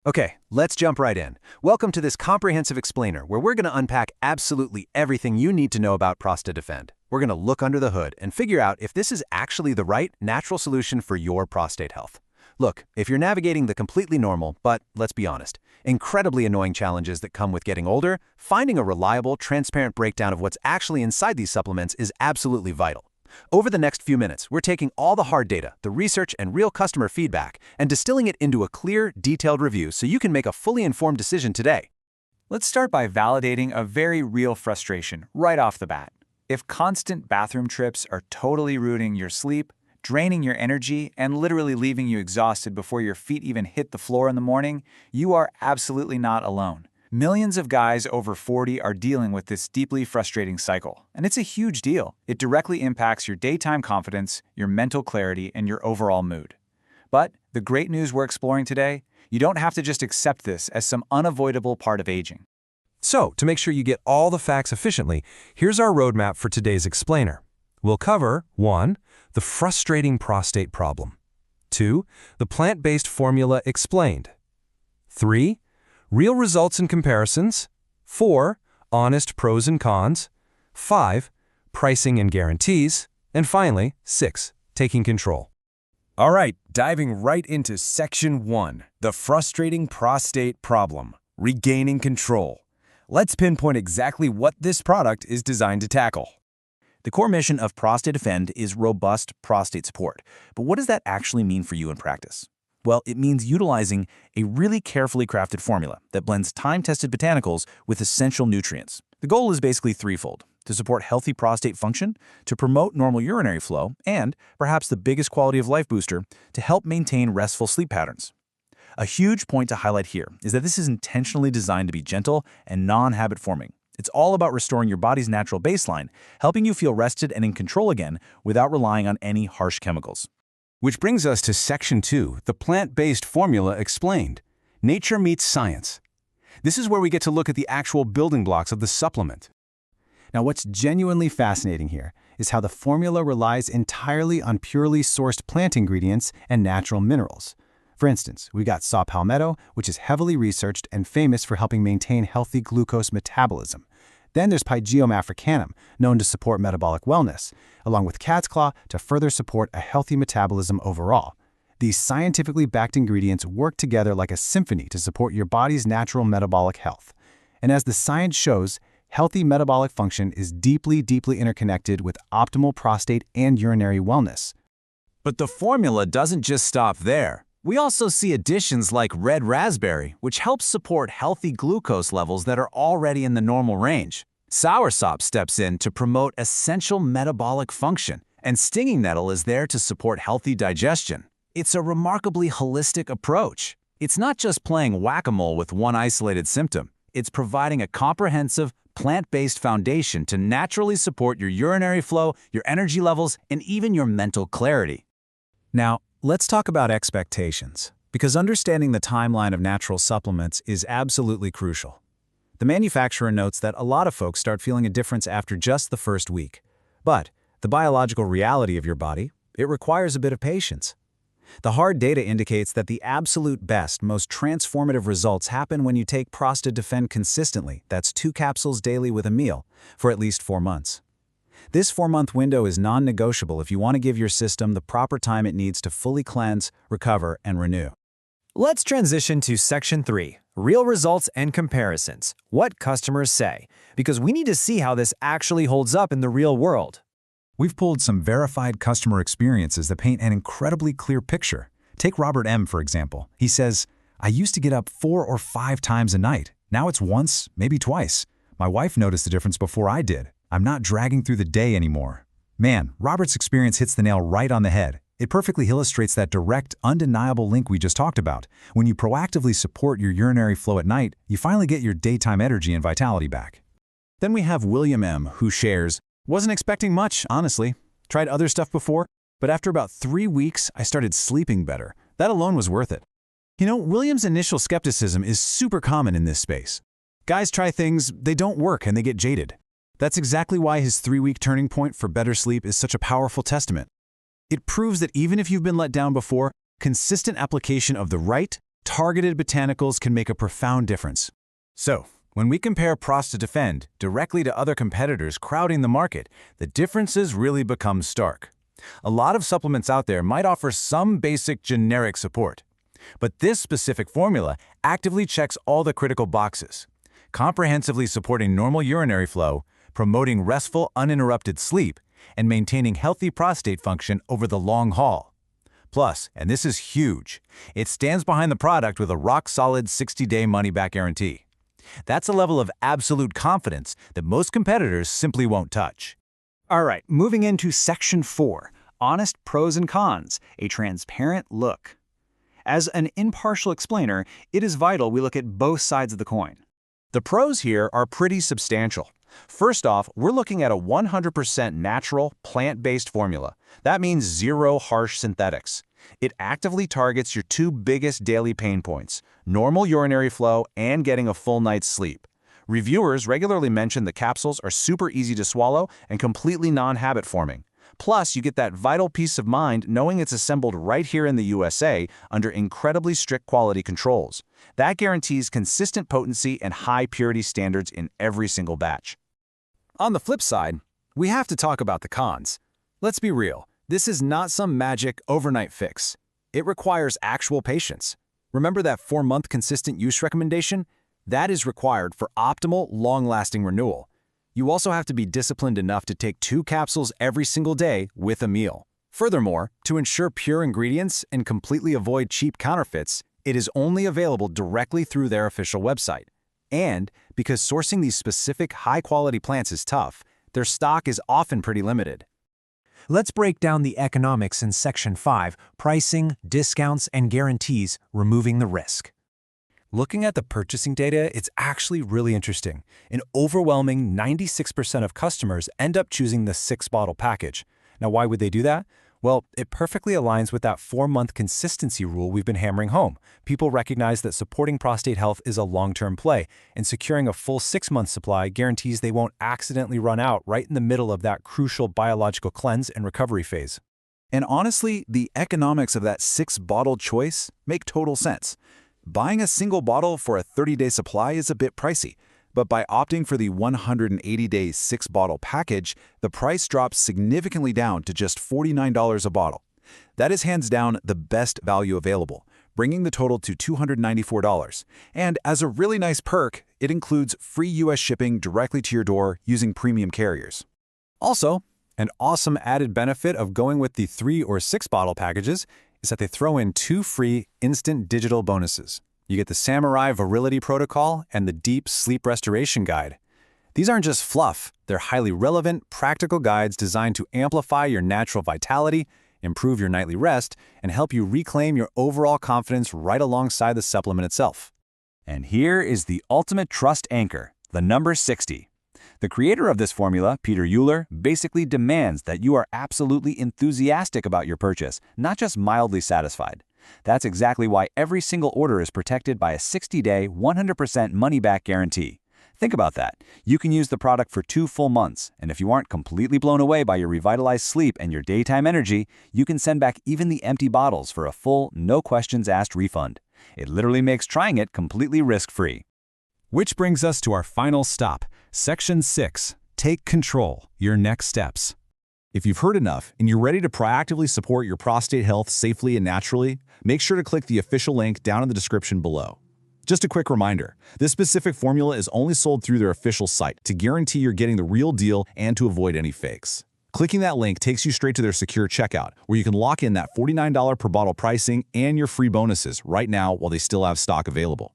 Okay, let's jump right in. Welcome to this comprehensive explainer where we're going to unpack absolutely everything you need to know about Prosta Defend. We're going to look under the hood and figure out if this is actually the right natural solution for your prostate health. Look, if you're navigating the completely normal, but let's be honest, incredibly annoying challenges that come with getting older, finding a reliable, transparent breakdown of what's actually inside these supplements is absolutely vital. Over the next few minutes, we're taking all the hard data, the research, and real customer feedback, and distilling it into a clear, detailed review so you can make a fully informed decision today. Let's start by validating a very real frustration right off the bat. If constant bathroom trips are totally ruining your sleep, draining your energy, and literally leaving you exhausted before your feet even hit the floor in the morning, you are absolutely not alone. Millions of guys over 40 are dealing with this deeply frustrating cycle, and it's a huge deal. It directly impacts your daytime confidence, your mental clarity, and your overall mood. But the great news we're exploring today, you don't have to just accept this as some unavoidable part of aging. So, to make sure you get all the facts efficiently, here's our roadmap for today's explainer. We'll cover 1. The frustrating prostate problem. 2. The plant-based formula explained. 3. Real results and comparisons. 4. Honest pros and cons. 5. Pricing and guarantees. And finally, 6. Taking control. All right, diving right into Section 1, the frustrating prostate problem, regaining control. Let's pinpoint exactly what this product is designed to tackle. The core mission of Prosta Defend is robust prostate support. But what does that actually mean for you in practice? Well, it means utilizing a really carefully crafted formula that blends time-tested botanicals with essential nutrients. The goal is basically threefold: to support healthy prostate function, to promote normal urinary flow, and, perhaps the biggest quality of life booster, to help maintain restful sleep patterns. A huge point to highlight here is that this is intentionally designed to be gentle and non-habit forming. It's all about restoring your body's natural baseline, helping you feel rested and in control again without relying on any harsh chemicals. Which brings us to Section 2, the plant-based formula explained. Nature meets science. This is where we get to look at the actual building blocks of the supplement. Now, what's genuinely fascinating here is how the formula relies entirely on purely sourced plant ingredients and natural minerals. For instance, we got saw palmetto, which is heavily researched and famous for helping maintain healthy glucose metabolism. Then there's Pygeum africanum, known to support metabolic wellness, along with cat's claw to further support a healthy metabolism overall. These scientifically backed ingredients work together like a symphony to support your body's natural metabolic health. And as the science shows, healthy metabolic function is deeply interconnected with optimal prostate and urinary wellness. But the formula doesn't just stop there. We also see additions like red raspberry, which helps support healthy glucose levels that are already in the normal range. Soursop steps in to promote essential metabolic function, and stinging nettle is there to support healthy digestion. It's a remarkably holistic approach. It's not just playing whack-a-mole with one isolated symptom. It's providing a comprehensive, plant-based foundation to naturally support your urinary flow, your energy levels, and even your mental clarity. Now, let's talk about expectations, because understanding the timeline of natural supplements is absolutely crucial. The manufacturer notes that a lot of folks start feeling a difference after just the first week. But the biological reality of your body, it requires a bit of patience. The hard data indicates that the absolute best, most transformative results happen when you take Prosta Defend consistently, that's 2 capsules daily with a meal, for at least 4 months. This 4-month window is non-negotiable if you want to give your system the proper time it needs to fully cleanse, recover, and renew. Let's transition to Section 3, real results and comparisons, what customers say, because we need to see how this actually holds up in the real world. We've pulled some verified customer experiences that paint an incredibly clear picture. Take Robert M., for example. He says, "I used to get up 4 or 5 times a night. Now it's once, maybe twice. My wife noticed the difference before I did. I'm not dragging through the day anymore." Man, Robert's experience hits the nail right on the head. It perfectly illustrates that direct, undeniable link we just talked about. When you proactively support your urinary flow at night, you finally get your daytime energy and vitality back. Then we have William M., who shares, "Wasn't expecting much, honestly. Tried other stuff before, but after about 3 weeks, I started sleeping better. That alone was worth it." You know, William's initial skepticism is super common in this space. Guys try things, they don't work, and they get jaded. That's exactly why his 3-week turning point for better sleep is such a powerful testament. It proves that even if you've been let down before, consistent application of the right, targeted botanicals can make a profound difference. So, when we compare Prosta Defend directly to other competitors crowding the market, the differences really become stark. A lot of supplements out there might offer some basic generic support, but this specific formula actively checks all the critical boxes, comprehensively supporting normal urinary flow, promoting restful, uninterrupted sleep, and maintaining healthy prostate function over the long haul. Plus, and this is huge, it stands behind the product with a rock-solid 60-day money-back guarantee. That's a level of absolute confidence that most competitors simply won't touch. All right, moving into Section 4, Honest Pros and Cons, a transparent look. As an impartial explainer, it is vital we look at both sides of the coin. The pros here are pretty substantial. First off, we're looking at a 100% natural, plant-based formula. That means zero harsh synthetics. It actively targets your two biggest daily pain points, normal urinary flow and getting a full night's sleep. Reviewers regularly mention the capsules are super easy to swallow and completely non-habit forming. Plus, you get that vital peace of mind knowing it's assembled right here in the USA under incredibly strict quality controls. That guarantees consistent potency and high purity standards in every single batch. On the flip side, we have to talk about the cons. Let's be real, this is not some magic overnight fix. It requires actual patience. Remember that 4-month consistent use recommendation? That is required for optimal, long-lasting renewal. You also have to be disciplined enough to take 2 capsules every single day with a meal. Furthermore, to ensure pure ingredients and completely avoid cheap counterfeits, it is only available directly through their official website. And because sourcing these specific high-quality plants is tough, their stock is often pretty limited. Let's break down the economics in Section 5, pricing, discounts, and guarantees, removing the risk. Looking at the purchasing data, it's actually really interesting. An overwhelming 96% of customers end up choosing the 6-bottle package. Now, why would they do that? Well, it perfectly aligns with that 4-month consistency rule we've been hammering home. People recognize that supporting prostate health is a long-term play, and securing a full 6-month supply guarantees they won't accidentally run out right in the middle of that crucial biological cleanse and recovery phase. And honestly, the economics of that 6-bottle choice make total sense. Buying a single bottle for a 30-day supply is a bit pricey, but by opting for the 180-day 6-bottle package, the price drops significantly down to just $49 a bottle. That is hands down the best value available, bringing the total to $294. And as a really nice perk, it includes free U.S. shipping directly to your door using premium carriers. Also, an awesome added benefit of going with the 3 or 6-bottle packages is that they throw in 2 free instant digital bonuses. You get the Samurai Virility Protocol and the Deep Sleep Restoration Guide. These aren't just fluff, they're highly relevant, practical guides designed to amplify your natural vitality, improve your nightly rest, and help you reclaim your overall confidence right alongside the supplement itself. And here is the ultimate trust anchor, the number 60. The creator of this formula, Peter Euler, basically demands that you are absolutely enthusiastic about your purchase, not just mildly satisfied. That's exactly why every single order is protected by a 60-day, 100% money-back guarantee. Think about that. You can use the product for 2 full months, and if you aren't completely blown away by your revitalized sleep and your daytime energy, you can send back even the empty bottles for a full, no-questions-asked refund. It literally makes trying it completely risk-free. Which brings us to our final stop, Section 6, Take Control, your next steps. If you've heard enough and you're ready to proactively support your prostate health safely and naturally, make sure to click the official link down in the description below. Just a quick reminder, this specific formula is only sold through their official site to guarantee you're getting the real deal and to avoid any fakes. Clicking that link takes you straight to their secure checkout, where you can lock in that $49 per bottle pricing and your free bonuses right now while they still have stock available.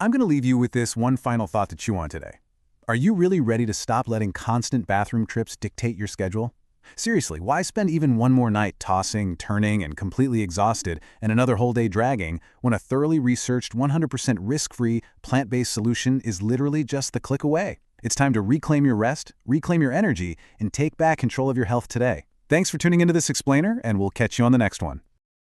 I'm going to leave you with this one final thought to chew on today. Are you really ready to stop letting constant bathroom trips dictate your schedule? Seriously, why spend even one more night tossing, turning, and completely exhausted and another whole day dragging when a thoroughly researched, 100% risk-free, plant-based solution is literally just the click away? It's time to reclaim your rest, reclaim your energy, and take back control of your health today. Thanks for tuning into this explainer, and we'll catch you on the next one.